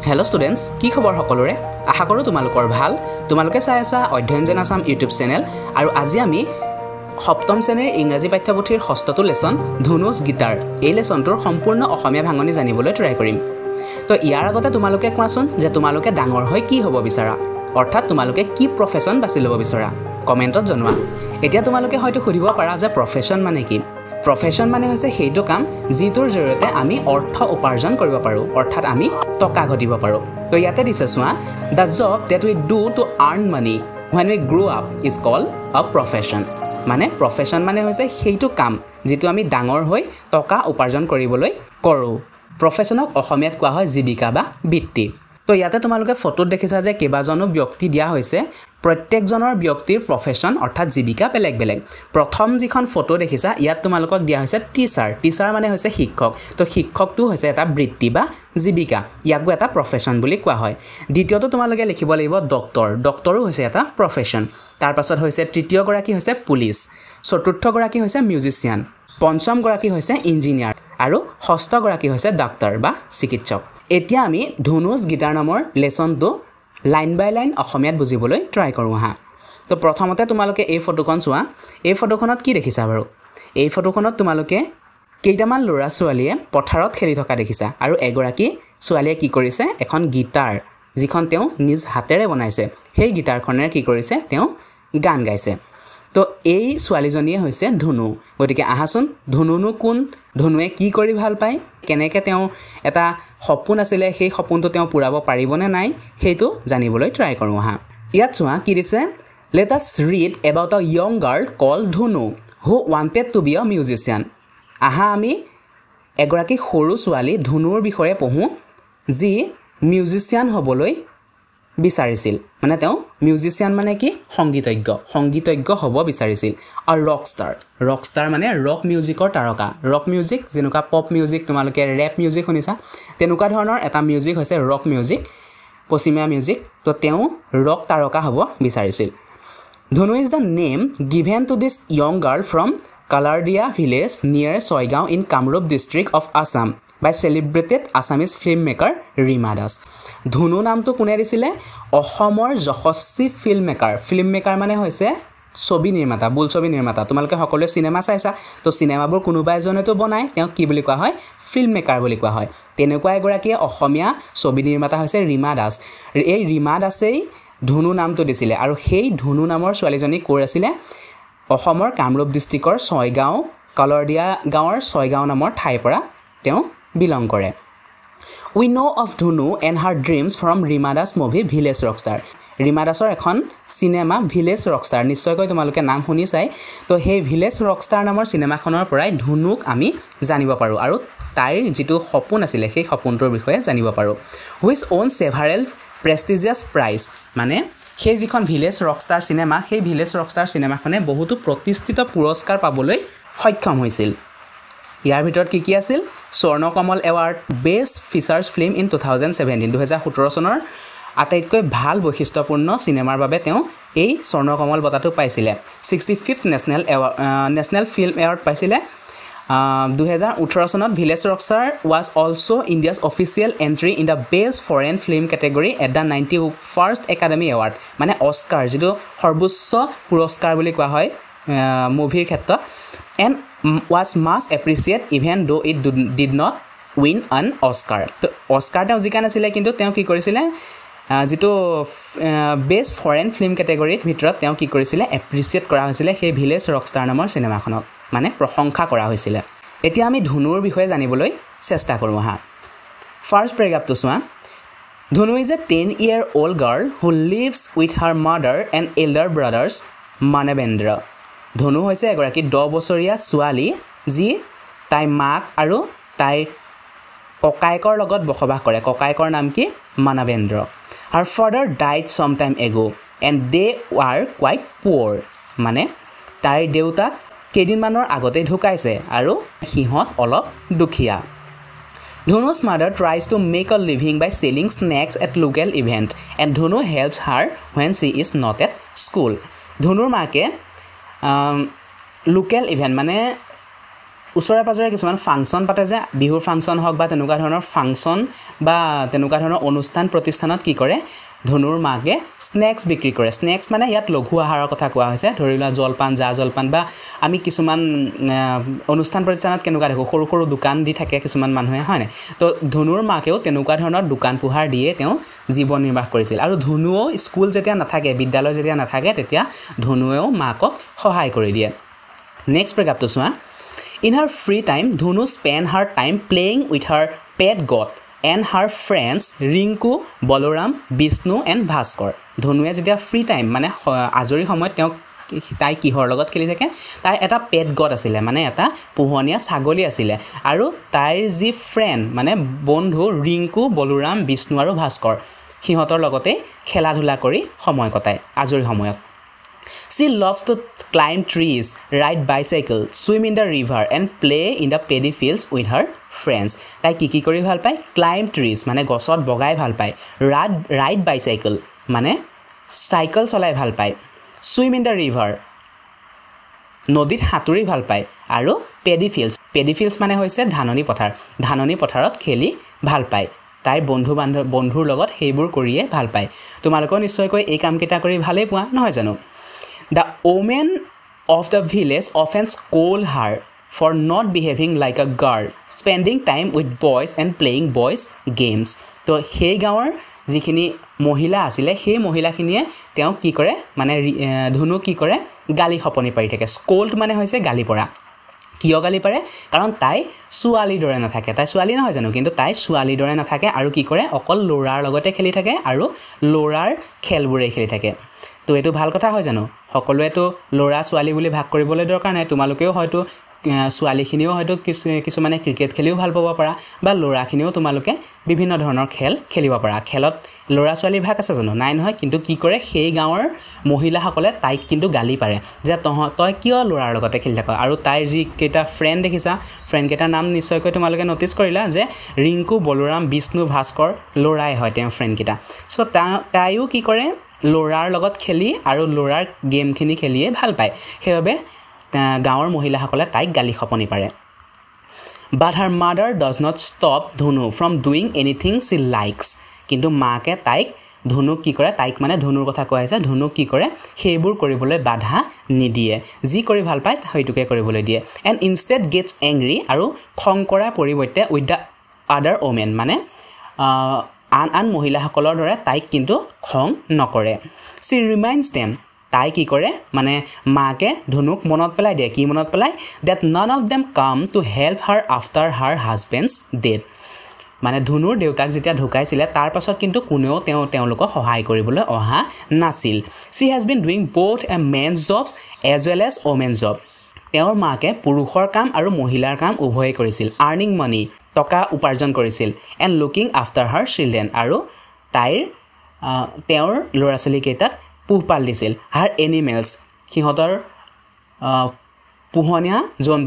Hello students, কি খবৰ সকলোৰে? আশা কৰো তোমালোকৰ ভাল। তোমালোকে চাই আছা অধ্যয়ন জন আসাম ইউটিউব চেনেল আৰু আজি আমি সপ্তম শ্ৰেণীৰ ইংৰাজী পাঠ্যপুথিৰ ষষ্ঠটো লেসন ধনুষ গীটাৰ এই লেসনটোৰ সম্পূৰ্ণ অসমীয়া ভাঙনি জানিবলৈ ট্ৰাই কৰিম। তো ইয়াৰ আগতে তোমালোকে কোৱাচোন যে তোমালোকে ডাঙৰ হৈ কি হ'ব বিচাৰা, অৰ্থাৎ তোমালোকে কি প্ৰফেশন বাছি ল'ব বিচাৰা, কমেন্টত জনোৱা। এতিয়া তোমালোকে হয়তো সুধিব পাৰা যে প্ৰফেশন মানে কি? প্ৰফেশন মানে হৈছে সেইটো কাম যিটোৰ জৰিয়তে আমি অৰ্থ উপাৰ্জন কৰিব পাৰো, অৰ্থাৎ আমি টকা ঘটিব পাৰো। তো ইয়াতে দিছে চোৱা, the job that we do to earn money when we grow up is called a profession। মানে প্ৰফেশন মানে হৈছে সেইটো কাম যিটো আমি ডাঙৰ হৈ টকা উপাৰ্জন কৰিবলৈ কৰো। প্ৰফেশনক অসমীয়াত কোৱা হয় জীৱিকা বা বৃত্তি। তো ইয়াতে তোমালোকে ফটোত দেখিছা যে কেইবাজনো ব্যক্তি দিয়া হৈছে। প্ৰত্যেকজনৰ ব্যক্তিৰ প্ৰফেশন অৰ্থাৎ জীৱিকা বেলেগ বেলেগ। প্ৰথম যিখন ফটো দেখিছা ইয়াত তোমালোকক দিয়া হৈছে টিচাৰ মানে হৈছে শিক্ষক। তো শিক্ষকটো হৈছে এটা বৃত্তি বা জীৱিকা, ইয়াকো এটা প্ৰফেশন বুলি কোৱা হয়। দ্বিতীয়টো তোমালোকে লিখিব লাগিব ডক্টৰো হৈছে এটা প্ৰফেশন। তাৰ পাছত হৈছে তৃতীয় গৰাকী হৈছে পুলিচ, চতুৰ্থ গৰাকী হৈছে মিউজিচিয়ান, পঞ্চম গৰাকী হৈছে ইঞ্জিনিয়াৰ আৰু ষষ্ঠ গৰাকী হৈছে ডাক্তৰ বা চিকিৎসক। এতিয়া আমি ধনুষ গীটাৰ নামৰ লেসনটো লাইন বাই লাইন অসমীয়াত বুজিবলৈ ট্ৰাই কৰোঁ হা। তো প্ৰথমতে তোমালোকে এই ফটোখন চোৱা। এই ফটোখনত কি দেখিছা বাৰু? এই ফটোখনত তোমালোকে কেইটামান ল'ৰা ছোৱালীয়ে পথাৰত খেলি থকা দেখিছা আৰু এগৰাকী ছোৱালীয়ে কি কৰিছে, এখন গীটাৰ যিখন তেওঁ নিজ হাতেৰে বনাইছে সেই গীটাৰখনেৰে কি কৰিছে, তেওঁ গান গাইছে। তো এই ছোৱালীজনীয়ে হৈছে ধনু। গতিকে আহাচোন, ধনুনো কোন, ধনুৱে কি কৰি ভাল পায়, কেনেকৈ তেওঁ এটা সপোন আছিলে সেই সপোনটো তেওঁ পূৰাব পাৰিবনে নাই সেইটো জানিবলৈ ট্ৰাই কৰোঁ হা। ইয়াত চোৱা কি দিছে, let us read about a young girl called Dhunu who wanted to be a musician। আহা আমি এগৰাকী সৰু ছোৱালী ধনুৰ বিষয়ে পঢ়োঁ যি মিউজিচিয়ান হ'বলৈ বিচাৰিছিল। মানে তেওঁ মিউজিচিয়ান মানে কি, সংগীতজ্ঞ হ'ব বিচাৰিছিল। আৰু ৰক ষ্টাৰ মানে ৰক মিউজিকৰ তাৰকা। ৰক মিউজিক যেনেকুৱা পপ মিউজিক, তোমালোকে ৰেপ মিউজিক শুনিছা, তেনেকুৱা ধৰণৰ এটা মিউজিক হৈছে ৰক মিউজিক, পশ্চিমীয়া মিউজিক। তো তেওঁ ৰক তাৰকা হ'ব বিচাৰিছিল। Dhanu is the name given to this young girl from Kalardiya village near Chaygaon in Kamrup district of Assam by celebrated Assamese filmmaker Rima Das. Dhanu নামটো কোনে দিছিলে? অসমৰ যশস্বী ফিল্ম মেকাৰ মানে হৈছে ছবি নিৰ্মাতা, বোলছবি নিৰ্মাতা। তোমালোকে সকলোৱে চিনেমা চাইছা, তো চিনেমাবোৰ কোনোবা এজনেতো বনায়, তেওঁক কি বুলি কোৱা হয়, ফিল্ম মেকাৰ বুলি কোৱা হয়। তেনেকুৱা এগৰাকীয়ে অসমীয়া ছবি নিৰ্মাতা হৈছে ৰীমা দাস। এই ৰীমা দাসেই ধনু নামটো দিছিলে আৰু সেই ধনু নামৰ ছোৱালীজনী ক'ৰ আছিলে? অসমৰ কামৰূপ ডিষ্ট্ৰিক্টৰ ছয়গাঁও, কলৰদিয়া গাঁৱৰ ছয়গাঁও নামৰ ঠাইৰ পৰা তেওঁ বিলং কৰে। উই ন' অফ ধনু and her dreams from Rima Das movie village Rockstar. Rima দাসৰ এখন চিনেমা ভিলেজ ৰকষ্টাৰ, নিশ্চয়কৈ তোমালোকে নাম শুনি চাই। তো সেই ভিলেজ ৰকষ্টাৰ নামৰ চিনেমাখনৰ পৰাই ধনুক আমি জানিব পাৰোঁ আৰু তাইৰ যিটো সপোন আছিলে সেই সপোনটোৰ বিষয়ে জানিব পাৰোঁ। Which won several prestigious prize. মানে সেই যিখন ভিলেজ ৰকষ্টাৰ চিনেমা, সেই ভিলেজ ৰকষ্টাৰ চিনেমাখনে বহুতো প্ৰতিষ্ঠিত পুৰস্কাৰ পাবলৈ সক্ষম হৈছিল। ইয়াৰ ভিতৰত কি আছিল? Swarna Kamal award, best features film in 2017, 2017 চনৰ আটাইতকৈ ভাল বৈশিষ্ট্যপূৰ্ণ চিনেমাৰ বাবে তেওঁ এই স্বৰ্ণকমল বঁটাটো পাইছিলে। 65th নেশ্যনেল ফিল্ম এৱাৰ্ড পাইছিলে। 2018 চনত Village Rockstar was also' India's official entry in the best foreign film category at the 91st Academy Award. মানে অস্কাৰ, যিটো সৰ্বোচ্চ পুৰস্কাৰ বুলি কোৱা হয় মুভিৰ ক্ষেত্ৰত। And was much appreciate even though it did not win an Oscar. তো অস্কাৰ তেওঁ জিকা নাছিলে, কিন্তু তেওঁ কি কৰিছিলে, যিটো বেষ্ট ফৰেন ফিল্ম কেটেগৰীৰ ভিতৰত তেওঁ কি কৰিছিলে, এপ্ৰিচিয়েট কৰা হৈছিলে সেই ভিলেজ ৰকষ্টাৰ নামৰ চিনেমাখনক, মানে প্ৰশংসা কৰা হৈছিলে। এতিয়া আমি ধনুৰ বিষয়ে জানিবলৈ চেষ্টা কৰোঁ হা। ফাৰ্ষ্ট পেৰাগ্ৰাফটো চোৱা। ধনু is a 10-year-old girl who leaves with her mother and elder brothers Manavendra. ধনু হৈছে এগৰাকী 10 বছৰীয়া ছোৱালী যি তাইৰ মাক আৰু তাইৰ ককায়েকৰ লগত বসবাস কৰে। ককায়েকৰ নাম কি? Manabendra. Her father died some time ago and they are quite poor. মানে তাইৰ দেউতাক কেইদিনমানৰ আগতে ঢুকাইছে আৰু সিহঁত অলপ দুখীয়া। ধনু's mother tries to make a living by selling snacks at local event and Dhunu helps her when she is not at school. ধনুৰ মাকে লোকেল ইভেণ্ট মানে ওচৰে পাজৰে কিছুমান ফাংচন পাতে যে বিহুৰ ফাংচন হওক বা তেনেকুৱা ধৰণৰ ফাংচন বা তেনেকুৱা ধৰণৰ অনুষ্ঠান প্ৰতিষ্ঠানত কি কৰে ধনুৰ মাকে স্নেক্স বিক্ৰী কৰে স্নেক্স মানে ইয়াত লঘু আহাৰৰ কথা কোৱা হৈছে ধৰি লোৱা জলপান জা জলপান বা আমি কিছুমান অনুষ্ঠান প্ৰতিষ্ঠানত কেনেকুৱা দেখো সৰু সৰু দোকান দি থাকে কিছুমান মানুহে হয় নাই তো ধনুৰ মাকেও তেনেকুৱা ধৰণৰ দোকান পোহাৰ দিয়ে তেওঁ জীৱন নিৰ্বাহ কৰিছিল আৰু ধনুও স্কুল যেতিয়া নাথাকে বিদ্যালয় যেতিয়া নাথাকে তেতিয়া ধনুৱেও মাকক সহায় কৰি দিয়ে নেক্সট পেৰাগ্ৰাফটো চোৱা In her free time, Dhunu spent her time playing with her pet goat and her friends Rinku, Balaram, Vishnu and Bhaskar. Dhunuye যেতিয়া free time মানে আজৰি সময়ত তেওঁ তাই কিহৰ লগত খেলি থাকে তাই এটা পেট গট আছিল মানে এটা পোহনীয়া ছাগলী আছিল আৰু তাইৰ যি ফ্ৰেণ্ড মানে বন্ধু ৰিংকু বলৰাম বিষ্ণু আৰু ভাস্কৰ সিহঁতৰ লগতে খেলা ধুলা কৰি সময় কটায় আজৰি সময়ত She loves to climb trees, ride bicycle, swim in the river and play in the paddy fields with her friends. তাই কি কৰি ভাল পায় climb trees মানে গছত বগাই ভাল পায় ride bicycle মানে সাইকেল চলাই ভাল পায় swim in the river নদীত সাঁতুৰি ভাল পায় আৰু paddy fields মানে হৈছে ধাননি পথাৰত খেলি ভাল পায় তাই বন্ধুৰ লগত সেইবোৰ কৰিয়ে ভাল পায় তোমালোকৰ নিশ্চয়কৈ এই কাম কেইটা কৰি ভালেই পোৱা নহয় জানো The women of the village often scold her for not behaving like a girl, spending time with boys and playing boys games. তো সেই গাঁৱৰ যিখিনি মহিলা আছিল সেই মহিলাখিনিয়ে তেওঁ কি কৰে মানে ধনু কি কৰে গালি খপনি পাৰি থাকে স্কোল্ড মানে হৈছে গালি পৰা কিয় গালি পাৰে কাৰণ তাই ছোৱালীৰ দৰে নাথাকে তাই ছোৱালী নহয় জানো কিন্তু তাই ছোৱালীৰ দৰে নাথাকে আৰু কি কৰে অকল ল'ৰাৰ লগতে খেলি থাকে আৰু ল'ৰাৰ খেলবোৰে খেলি থাকে তো এটো ভাল কথা হয় জানো সকলোৱেতো ল'ৰা ছোৱালী বুলি ভাগ কৰিবলৈ দৰকাৰ নাই তোমালোকেও হয়তো ছোৱালীখিনিও হয়তো কিছুমানে ক্ৰিকেট খেলিও ভাল পাব পাৰা বা ল'ৰাখিনিও তোমালোকে বিভিন্ন ধৰণৰ খেল খেলিব পাৰা খেলত ল'ৰা ছোৱালী ভাগ আছে জানো নাই নহয় কিন্তু কি কৰে সেই গাঁৱৰ মহিলাসকলে তাইক কিন্তু গালি পাৰে যে তই কিয় ল'ৰাৰ লগতে খেলি থাক আৰু তাইৰ যি কেইটা ফ্ৰেণ্ড দেখিছা ফ্ৰেণ্ড কেইটাৰ নাম নিশ্চয়কৈ তোমালোকে নটিচ কৰিলা যে ৰিংকু বলৰাম বিষ্ণু ভাস্কৰ ল'ৰাই হয় তেওঁ ফ্ৰেণ্ড কেইটা চ' তাইও কি কৰে ল'ৰাৰ লগত খেলি আৰু ল'ৰাৰ গেমখিনি খেলিয়ে ভাল পায় সেইবাবে গাঁৱৰ মহিলাসকলে তাইক গালি খপনি পাৰে But her mother does not stop Dhunu from doing anything she likes কিন্তু মাকে তাইক ধনুক কি কৰে তাইক মানে ধনুৰ কথা কোৱা হৈছে ধনুক কি কৰে সেইবোৰ কৰিবলৈ বাধা নিদিয়ে যি কৰি ভাল পায় সেইটোকে কৰিবলৈ দিয়ে and instead gets angry আৰু খং কৰাৰ পৰিৱৰ্তে with the other women মানে আন মহিলাসকলৰ দৰে তাইক কিন্তু খং নকৰে she reminds them তাই কি কৰে মানে মাকে ধনুক মনত পেলাই দিয়ে কি মনত পেলাই that none of them come to help her after her husband's death মানে ধনুৰ দেউতাক যেতিয়া ঢুকাইছিল তাৰ পাছত কিন্তু কোনেও তেওঁলোকক সহায় কৰিবলৈ অহা নাছিল she has been doing both a man's jobs as well as women's job তেওঁৰ মাকে পুৰুষৰ কাম আৰু মহিলাৰ কাম উভয়ে কৰিছিল earning money টকা উপাৰ্জন কৰিছিল and looking after her children আৰু তেওঁৰ ল'ৰা ছোৱালী কেইটাক পোহপাল দিছিল her animals সিহঁতৰ পোহনীয়া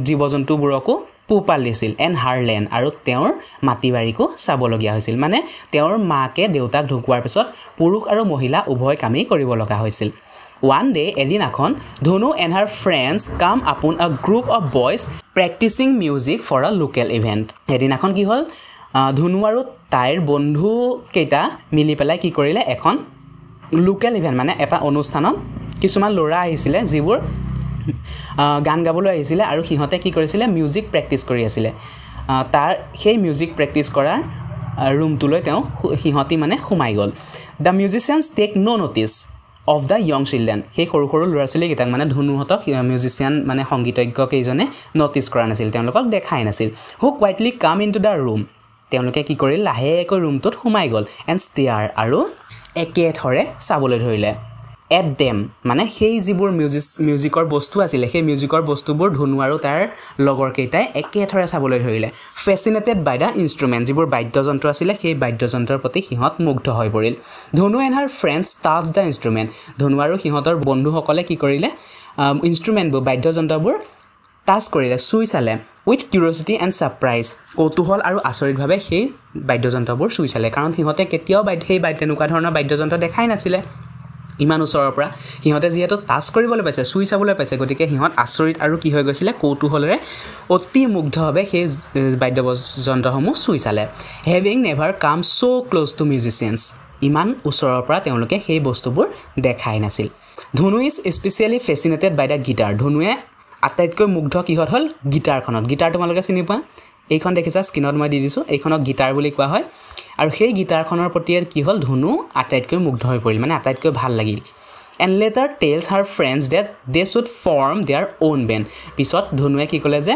জীৱ জন্তুবোৰকো পোহপাল দিছিল and her land আৰু তেওঁৰ মাটিবাৰীকো চাবলগীয়া হৈছিল মানে তেওঁৰ মাকে দেউতাক ঢুকুৱাৰ পিছত পুৰুষ আৰু মহিলা উভয় কামেই কৰিব লগা হৈছিল One day, এদিনাখন Dhunu and her friends come upon a group of boys practicing music for a local event. এদিনাখন কি হ'ল ধনু আৰু তাইৰ বন্ধু কেইটা মিলি পেলাই কি কৰিলে এখন লোকেল ইভেন্ট মানে এটা অনুষ্ঠানত কিছুমান ল'ৰা আহিছিল যিবোৰ গান গাবলৈ আহিছিল আৰু সিহঁতে কি কৰিছিল মিউজিক প্ৰেক্টিছ কৰি আছিল তাৰ সেই মিউজিক প্ৰেক্টিছ কৰাৰ ৰুমটোলৈ তেওঁ সিহঁতি মানে সোমাই গ'ল The musicians take no notice of the young children সেই সৰু ল'ৰা ছোৱালী কেইটাক মানে ধনুহঁতক মিউজিচিয়ান মানে সংগীতজ্ঞ কেইজনে নটিচ কৰা নাছিল তেওঁলোকক দেখাই নাছিল who quietly come into the room তেওঁলোকে কি কৰিল লাহেকৈ ৰুমটোত সোমাই গ'ল and stare আৰু একেথৰে চাবলৈ ধৰিলে at them মানে সেই যিবোৰ মিউজিকৰ বস্তু আছিল সেই মিউজিকৰ বস্তুবোৰ ধনু আৰু তাৰ লগৰ কেইটাই একেথৰে চাবলৈ ধৰিলে fascinated by the instrument যিবোৰ বাদ্যযন্ত্ৰ আছিল সেই বাদ্যযন্ত্ৰৰ প্ৰতি সিহঁত মুগ্ধ হৈ পৰিল ধনু and her friends touched the instrument ধনু আৰু সিহঁতৰ বন্ধুসকলে কি কৰিলে ইনষ্ট্ৰুমেণ্টবোৰ বাদ্যযন্ত্ৰবোৰ টাচ কৰিলে চুই চালে with curiosity and surprise কৌতুহল আৰু আচৰিতভাৱে সেই বাদ্যযন্ত্ৰবোৰ চুই চালে কাৰণ সিহঁতে কেতিয়াও সেই তেনেকুৱা ধৰণৰ বাদ্যযন্ত্ৰ দেখাই নাছিলে ইমান ওচৰৰ পৰা সিহঁতে যিহেতু টাচ কৰিবলৈ পাইছে চুই চাবলৈ পাইছে গতিকে সিহঁত আচৰিত আৰু কি হৈ গৈছিলে কৌতূহলেৰে অতি মুগ্ধভাৱে সেই বাদ্যযন্ত্ৰসমূহ চুই চালে হেভিং নেভাৰ কাম so close to musicians ইমান ওচৰৰ পৰা তেওঁলোকে সেই বস্তুবোৰ দেখাই নাছিল Dhanu is specially fascinated by the guitar ধনুৱে আটাইতকৈ মুগ্ধ কিহত হ'ল গিটাৰখনত গিটাৰ তোমালোকে চিনি পোৱা এইখন দেখিছা স্ক্ৰীনত মই দি দিছোঁ এইখনক গিটাৰ বুলি কোৱা হয় আৰু সেই গিটাৰখনৰ প্ৰতি কি হ'ল ধনু আটাইতকৈ মুগ্ধ হৈ পৰিল মানে আটাইতকৈ ভাল লাগিল and later tells her friends that they should form their own band পিছত ধনুৱে কি ক'লে যে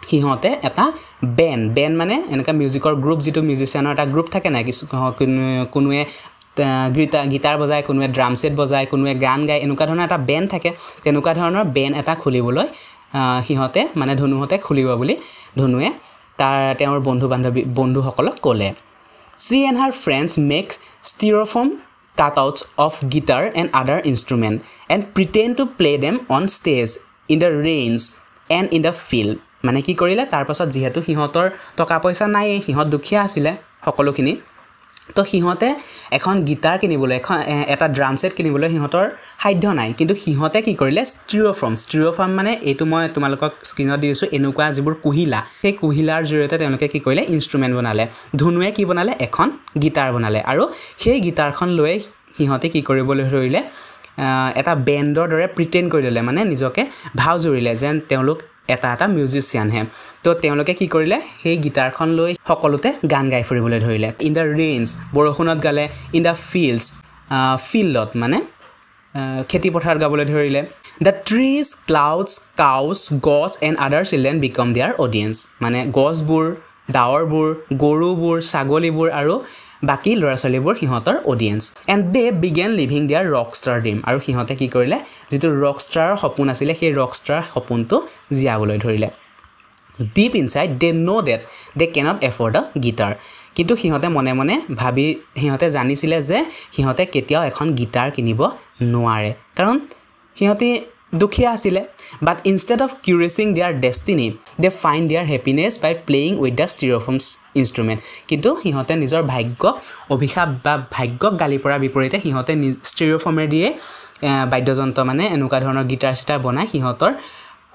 সিহঁতে এটা বেণ্ড মানে এনেকা মিউজিকৰ গ্ৰুপ যিটো মিউজিচিয়ানৰ এটা গ্ৰুপ থাকে না কোনোৱে গিটাৰ বজায় কোনোৱে ড্ৰাম সেট বজায় কোনোৱে গান গায় এনেকুৱা ধৰণৰ এটা বেণ্ড থাকে তেনেকুৱা ধৰণৰ বেণ্ড এটা সিহঁতে মানে ধনুহঁতে খুলিব বুলি ধনুৱে তেওঁৰ বন্ধুসকলক ক'লে she and her friends make styrofoam cutouts of guitar and other instrument and pretend to play them on stage in the rains and in the field মানে কি কৰিলে তাৰ পাছত যেহেতু সিহঁতৰ টকা পইচা নাই সিহঁত দুখীয়া আছিল সকলোখিনি তো সিহঁতে এখন গিটাৰ কিনিবলৈ এটা ড্ৰাম সেট কিনিবলৈ সিহঁতৰ সাধ্য নাই কিন্তু সিহঁতে কি কৰিলে ষ্টিৰ'ফৰ্ম মানে এইটো মই তোমালোকক স্ক্ৰীনত দি দিছোঁ এনেকুৱা যিবোৰ কুহিলা সেই কুহিলাৰ জৰিয়তে তেওঁলোকে কি কৰিলে ইনষ্ট্ৰুমেণ্ট বনালে ধনুৱে কি বনালে এখন গিটাৰ বনালে আৰু সেই গিটাৰখন লৈ সিহঁতে কি কৰিবলৈ ধৰিলে এটা বেণ্ডৰ দৰে প্ৰিটেণ্ড কৰি দিলে মানে নিজকে ভাও জুৰিলে যেন তেওঁলোক এটা মিউজিচিয়ান হে তো তেওঁলোকে কি কৰিলে সেই গিটাৰখন লৈ সকলোতে গান গাই ফুৰিবলৈ ধৰিলে ইন দ্য ৰেইনছ বৰষুণত গালে ইন দ্য ফিল্ডত মানে খেতি পথাৰত গাবলৈ ধৰিলে the trees clouds cows goats and other children become their audience মানে গছবোৰ ডাৱৰবোৰ গৰুবোৰ ছাগলীবোৰ আৰু বাকী ল'ৰা ছোৱালীবোৰ সিহঁতৰ audience and they began living their rock star dream আৰু সিহঁতে কি কৰিলে যিটো ৰক ষ্টাৰৰ সপোন আছিলে সেই ৰক ষ্টাৰ সপোনটো জীয়াবলৈ ধৰিলে ডিপ ইনচাইড দে ন' ডেট দে কেনট এফৰ্ড আ গিটাৰ কিন্তু সিহঁতে মনে মনে ভাবি সিহঁতে জানিছিলে যে সিহঁতে কেতিয়াও এখন গিটাৰ কিনিব নোৱাৰে কাৰণ সিহঁতে দুখীয়া আছিলে but instead of cursing their destiny they find their happiness by playing with the styrofoams instrument কিন্তু সিহঁতে নিজৰ ভাগ্যক অভিশাপ বা ভাগ্যক গালি পৰাৰ বিপৰীতে সিহঁতে ষ্টিৰ'ফৰ্মেৰে দিয়ে বাদ্যযন্ত্ৰ মানে এনেকুৱা ধৰণৰ গিটাৰ চিটাৰ বনাই সিহঁতৰ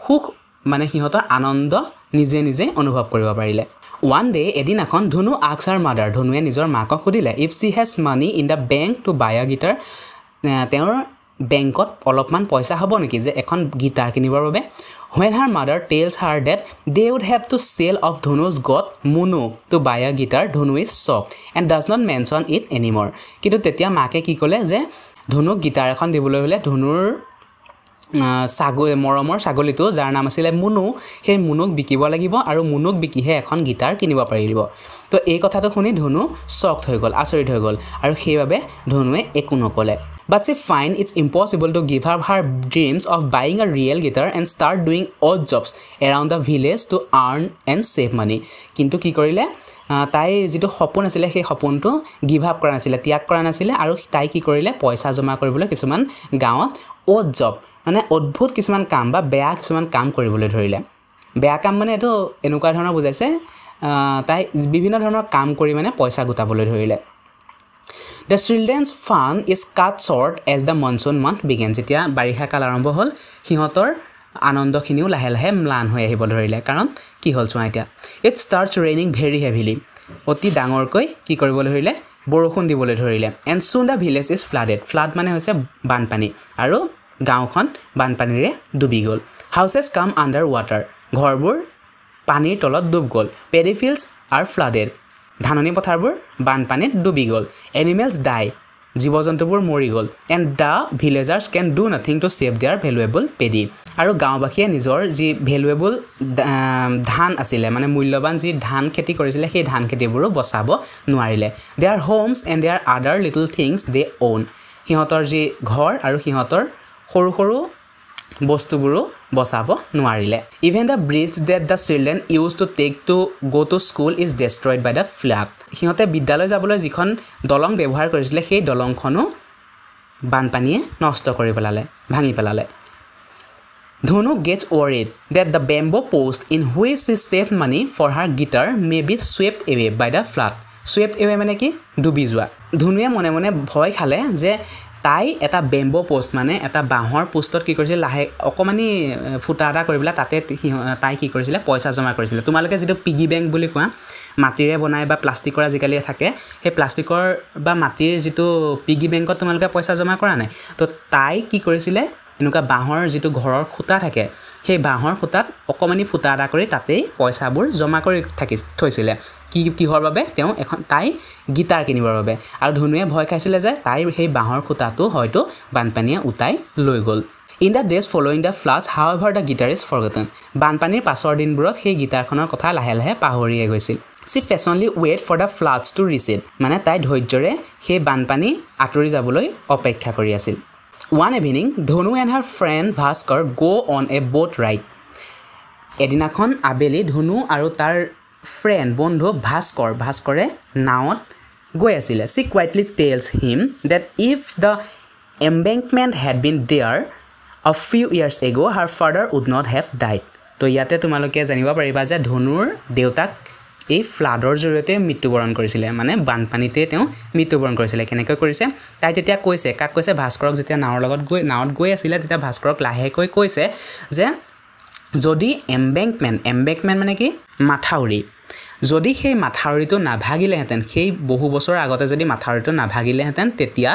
সুখ মানে সিহঁতৰ আনন্দ নিজে নিজে অনুভৱ কৰিব পাৰিলে ওৱান ডে এদিন এখন ধনু আস্কছ হাৰ মাদাৰ ধনুৱে নিজৰ মাকক সুধিলে if she has money in the bank to buy a guitar তেওঁৰ বেংকত অলপমান পইচা হ'ব নেকি যে এখন গিটাৰ কিনিবৰ বাবে when her mother tells her that they would have to sell off Dhanu's god Munu to buy a guitar Dhanu is shocked and does not mention it anymore কিন্তু তেতিয়া মাকে কি ক'লে যে ধনুক গিটাৰ এখন দিবলৈ হ'লে ধনুৰ মৰমৰ ছাগলীটো যাৰ নাম আছিলে মুনু সেই মুনুক বিকিব লাগিব আৰু মুনুক বিকিহে এখন গিটাৰ কিনিব পাৰিব তো এই কথাটো শুনি ধনু শ্বকড হৈ গ'ল আচৰিত হৈ গ'ল আৰু সেইবাবে ধনুৱে একো নক'লে But she finds it's impossible to give up her dreams of buying a real guitar and start doing odd jobs around the village to earn and save money. কিন্তু কি কৰিলে তাই যেটো সপোন আছিল সেই সপোনটো গিভ আপ কৰা নাছিল ত্যাগ কৰা নাছিল আৰু তাই কি কৰিলে পইচা জমা কৰিবলৈ কিছুমান গাঁৱত odd job মানে অদ্ভুত কিছুমান কাম বা বেয়া কিছুমান কাম কৰিবলৈ ধৰিলে বেয়া কাম মানে এটো এনেকুৱা ধৰণৰ বুজাইছে তাই বিভিন্ন ধৰণৰ কাম কৰি মানে পইচা গোটাবলৈ ধৰিলে The children's fun is cut short as the monsoon month begins. যেতিয়া বাৰিষা কাল আৰম্ভ হ'ল সিহঁতৰ আনন্দখিনিও লাহে লাহে ম্লান হৈ আহিব ধৰিলে কাৰণ কি হ'ল চোৱা এতিয়া it starts raining very heavily অতি ডাঙৰকৈ কি কৰিবলৈ ধৰিলে বৰষুণ দিবলৈ ধৰিলে and soon the village is flooded flood মানে হৈছে বানপানী আৰু গাঁওখন বানপানীৰে ডুবি গ'ল houses come under water ঘৰবোৰ পানীৰ তলত ডুব গ'ল paddy fields are flooded ধাননি পথাৰবোৰ বানপানীত ডুবি গ'ল এনিমেলছ ডাই জীৱ-জন্তুবোৰ মৰি গ'ল and the villagers can do nothing to save their valuable paddy আৰু গাঁওবাসীয়ে নিজৰ যি ভেলুৱেবল ধান আছিলে মানে মূল্যৱান যি ধান খেতি কৰিছিলে সেই ধান খেতিবোৰো বচাব নোৱাৰিলে দেয়াৰ হোমছ এণ্ড দেয়াৰ আদাৰ লিটল থিংছ দে অ'ন সিহঁতৰ যি ঘৰ আৰু সিহঁতৰ সৰু সৰু বস্তুবোৰো বচাব নোৱাৰিলে even the bridge that the children use to take to go to school is destroyed by the flood সিহঁতে বিদ্যালয় যাবলৈ যিখন দলং ব্যৱহাৰ কৰিছিলে সেই দলংখনো বানপানীয়ে নষ্ট কৰি পেলালে ভাঙি পেলালে Dhanu gets worried that the bamboo post in which she saved money for her guitar may be swept away by the flood swept away মানে কি ডুবি যোৱা ধনুৱে মনে মনে ভয় খালে যে তাই এটা বেম্বো পোষ্ট মানে এটা বাঁহৰ পোষ্টত কি কৰিছিল লাহে অকমানি ফুটা এটা কৰি পেলাই তাতে তাই কি কৰিছিলে পইচা জমা কৰিছিলে তোমালোকে যেটো পিগি বেংক বুলি কোৱা মাটিৰে বনাই বা প্লাষ্টিকৰ আজিকালি থাকে সেই প্লাষ্টিকৰ বা মাটিৰ যেটো পিগি বেংকত তোমালোকে পইচা জমা কৰা নাই তো তাই কি কৰিছিলে এনেকুৱা বাঁহৰ যেটো ঘৰৰ খুটা থাকে সেই বাঁহৰ খুটাত অকমানি ফুটা এটা কৰি তাতেই পইচাবোৰ জমা কৰি থৈছিলে কিহৰ বাবে তেওঁ এখন তাই গিটাৰ কিনিবৰ বাবে আৰু ধনুৱে ভয় খাইছিলে যে তাইৰ সেই বাঁহৰ খুটাটো হয়তো বানপানীয়ে উটাই লৈ গ'ল In the days following the floods, however, the guitar is forgotten. বানপানীৰ পাছৰ দিনবোৰত সেই গিটাৰখনৰ কথা লাহে লাহে পাহৰিয়ে গৈছিল She patiently wait for the floods to recede. মানে তাই ধৈৰ্যৰে সেই বানপানী আঁতৰি যাবলৈ অপেক্ষা কৰি আছিল One evening, Dhonu and her friend Bhaskar go on a boat ride. এদিনাখন আবেলি ধনু আৰু তাৰ ফ্ৰেণ্ড বন্ধু ভাস্কৰে নাৱত গৈ আছিল She quietly tells him that if the embankment had been there a few years ago, her father would not have died. তো ইয়াতে তোমালোকে জানিব পাৰিবা যে ধনুৰ দেউতাক এই ফ্লাডৰ জৰিয়তে মৃত্যুবৰণ কৰিছিলে মানে বানপানীতে তেওঁ মৃত্যুবৰণ কৰিছিলে কেনেকৈ কৰিছে তাই তেতিয়া কৈছে কাক কৈছে ভাস্কৰক যেতিয়া নাৱত গৈ আছিল তেতিয়া ভাস্কৰক লাহেকৈ কৈছে যে যদি এম্বেংকমেন্ট মানে কি মাথাউৰি যদি সেই মাথাউৰিটো নাভাগিলেহেঁতেন সেই বহু বছৰ আগতে যদি মাথাউৰিটো নাভাগিলেহেঁতেন তেতিয়া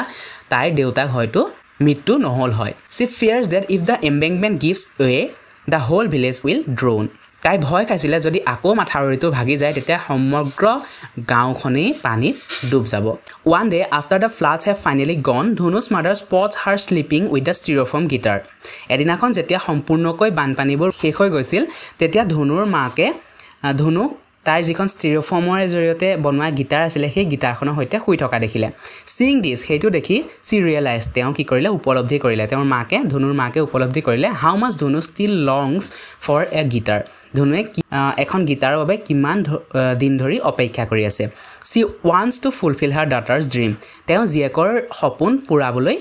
তাইৰ দেউতাক হয়তো মৃত্যু নহল হয় She fears that if the embankment gives way the whole village will drown তাই ভয় খাইছিল যদি আকৌ মাথাউৰিটো ভাগি যায় তেতিয়া সমগ্ৰ গাঁওখনেই পানীত ডুব যাব One day after the floods have finally gone Dhanu's mother spots her sleeping with the styrofoam guitar এদিনাখন যেতিয়া সম্পূৰ্ণকৈ বানপানীবোৰ শেষ হৈ গৈছিল তেতিয়া ধনুৰ মাকে ধনু তাই যিখন ষ্টিৰোফৰ্মৰ জৰিয়তে বনোৱা গিটাৰ আছিল সেই গিটাৰখনৰ সৈতে শুই থকা দেখিলে Seeing this হেতু দেখি she realized তেওঁ কি কৰিলে উপলব্ধি কৰিলে তেওঁৰ ধনুৰ মাকে উপলব্ধি কৰিলে how much Dhanu still longs for a guitar ধনুৱে এখন গিটাৰৰ বাবে কিমান দিন ধৰি অপেক্ষা কৰি আছে She wants to fulfill her daughter's dream তেওঁ জীয়েকৰ সপোন পূৰাবলৈ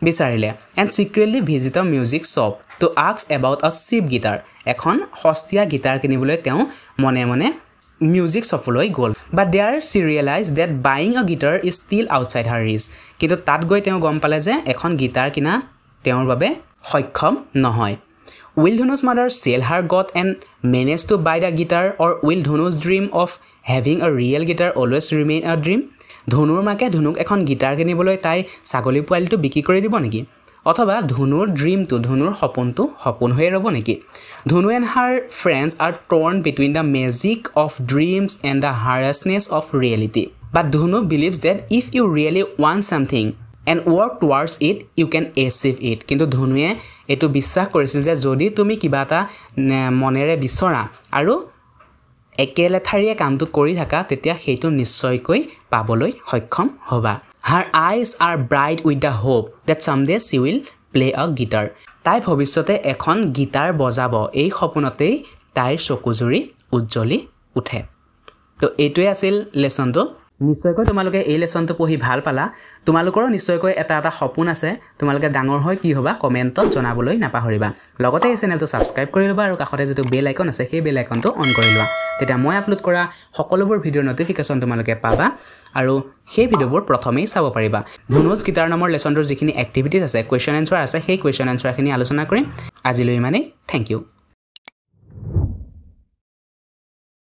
বিচাৰিলে and secretly visit a music shop to ask about a cheap guitar এখন সস্তীয়া গিটাৰ কিনিবলৈ তেওঁ মনে মনে মিউজিক শ্বপলৈ গ'ল but there she realized that buying a guitar is still outside her reach কিন্তু তাত গৈ তেওঁ গম পালে যে এখন গিটাৰ কিনা তেওঁৰ বাবে সক্ষম নহয় Will Dhanu's mother sell her goat and manage to buy the guitar or will Dhanu's dream of having a real guitar always remain a dream ধনুৰ মাকে ধনুক এখন গিটাৰ কিনিবলৈ তাই ছাগলী পোৱালিটো বিক্ৰী কৰি দিব নেকি অথবা ধনুৰ ড্ৰিমটো ধনুৰ সপোনটো সপোন হৈ ৰব নেকি ধনু and her friends are torn between the magic of dreams and the harshness of reality but Dhanu believes that if you really want something and work towards it you can achieve it কিন্তু ধনুৱে এটো বিশ্বাস কৰিছিল যে যদি তুমি কিবা এটা মনেৰে বিচৰা আৰু একেলেথাৰিয়ে কামটো কৰি থাকা তেতিয়া হেতু নিশ্চয়কৈ পাবলৈ সক্ষম হ'বা Her eyes are bright with the hope that someday she will play a guitar তাই ভৱিষ্যতে এখন গিটাৰ বজাব এই সপোনতেই তাইৰ চকুজুৰি উজ্জ্বলি উঠে তো এইটোৱে আছিল লেসনটো নিশ্চয়কৈ তোমালোকে এই লেসনটো পঢ়ি ভাল পালা তোমালোকৰ নিশ্চয়কৈ এটা সপোন আছে তোমালোকে ডাঙৰ হৈ কি হ'বা কমেন্টত জনাবলৈ নাপাহৰিবা লগতে এই চেনেলটো সাবস্ক্ৰাইব কৰি লবা আৰু কাষতে যেটো বেল আইকন আছে সেই বেল আইকনটো অন কৰি লোৱা তেতিয়া মই আপলোড কৰা সকলোবোৰ ভিডিঅ'ৰ নটিফিকেশন তোমালোকে পাবা আৰু সেই ভিডিঅ'বোৰ প্ৰথমেই চাব পাৰিবা ধনুজ গিটাৰ নামৰ লেসনটোৰ যিখিনি এক্টিভিটিজ আছে কোৱেশ্চন এনসাৰ আছে সেই কোৱেশ্চন এনসাৰখিনি আলোচনা কৰিম আজিলৈ মানে থ্যাংক ইউ